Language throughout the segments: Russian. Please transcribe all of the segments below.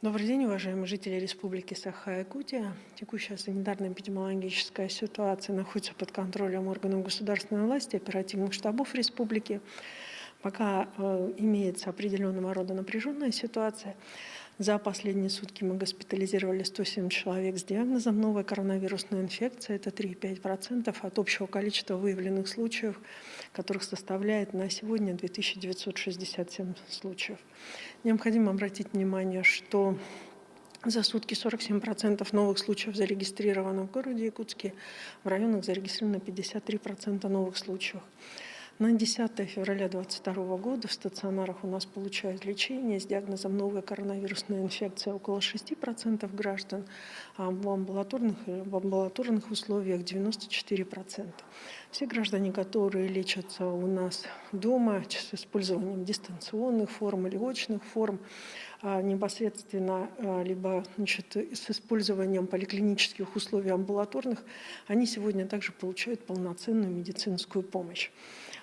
Добрый день, уважаемые жители Республики Саха-Якутия. Текущая санитарно-эпидемиологическая ситуация находится под контролем органов государственной власти, оперативных штабов республики. Пока имеется определенного рода напряженная ситуация. За последние сутки мы госпитализировали 107 человек с диагнозом новой коронавирусной инфекции. Это 3,5% от общего количества выявленных случаев, которых составляет на сегодня 2967 случаев. Необходимо обратить внимание, что за сутки 47% новых случаев зарегистрировано в городе Якутске, в районах зарегистрировано 53% новых случаев. На 10 февраля 2022 года в стационарах у нас получают лечение с диагнозом новая коронавирусная инфекция около 6% граждан, а в амбулаторных условиях 94%. Все граждане, которые лечатся у нас дома с использованием дистанционных форм или очных форм, непосредственно либо с использованием поликлинических условий амбулаторных, они сегодня также получают полноценную медицинскую помощь.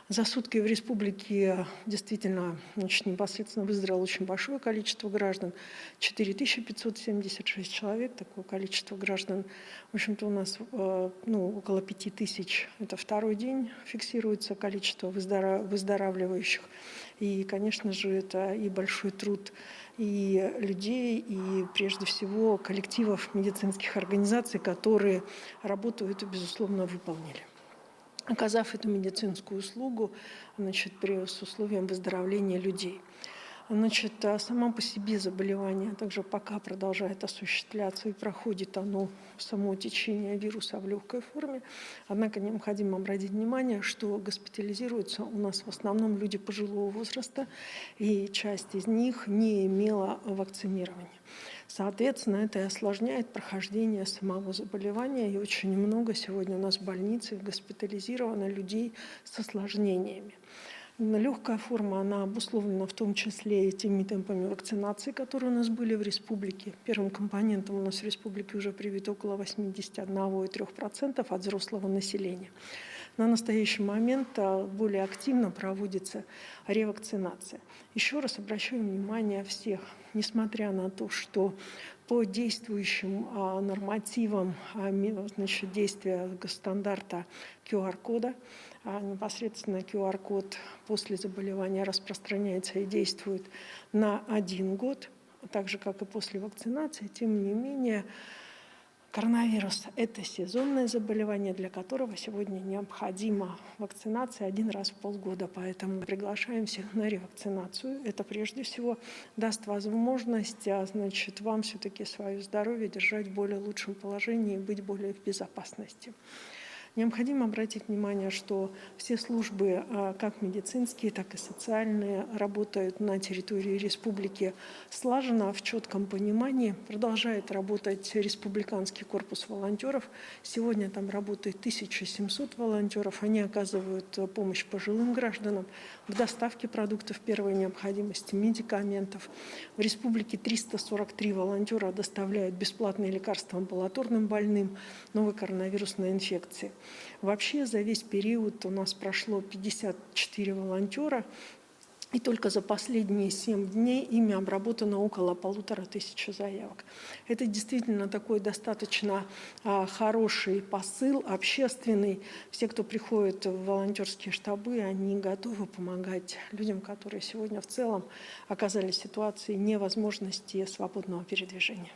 За сутки в республике действительно непосредственно выздоровело очень большое количество граждан, 4576 человек, такое количество граждан. В общем-то у нас около 5000, это второй день фиксируется количество выздоравливающих. И, конечно же, это и большой труд и людей, и прежде всего коллективов медицинских организаций, которые работу эту, безусловно, выполнили, оказав эту медицинскую услугу с условием выздоровления людей. Само по себе заболевание также пока продолжает осуществляться и проходит оно само течение вируса в легкой форме. Однако необходимо обратить внимание, что госпитализируются у нас в основном люди пожилого возраста, и часть из них не имела вакцинирования. Соответственно, это и осложняет прохождение самого заболевания, и очень много сегодня у нас в больнице госпитализировано людей с осложнениями. Легкая форма, она обусловлена в том числе и теми темпами вакцинации, которые у нас были в республике. Первым компонентом у нас в республике уже привито около 81,3% от взрослого населения. На настоящий момент более активно проводится ревакцинация. Еще раз обращаю внимание всех, несмотря на то, что по действующим нормативам действия стандарта QR-кода, непосредственно QR-код после заболевания распространяется и действует на 1 год, так же, как и после вакцинации. Тем не менее, коронавирус – это сезонное заболевание, для которого сегодня необходима вакцинация 1 раз в полгода. Поэтому приглашаем всех на ревакцинацию. Это прежде всего даст возможность вам все-таки свое здоровье держать в более лучшем положении и быть более в безопасности. Необходимо обратить внимание, что все службы, как медицинские, так и социальные, работают на территории республики слаженно, в четком понимании. Продолжает работать республиканский корпус волонтеров. Сегодня там работает 1700 волонтеров. Они оказывают помощь пожилым гражданам в доставке продуктов первой необходимости, медикаментов. В республике 343 волонтера доставляют бесплатные лекарства амбулаторным больным новой коронавирусной инфекции. Вообще за весь период у нас прошло 54 волонтера, и только за последние 7 дней ими обработано около 1500 заявок. Это действительно такой достаточно хороший посыл, общественный. Все, кто приходит в волонтерские штабы, они готовы помогать людям, которые сегодня в целом оказались в ситуации невозможности свободного передвижения.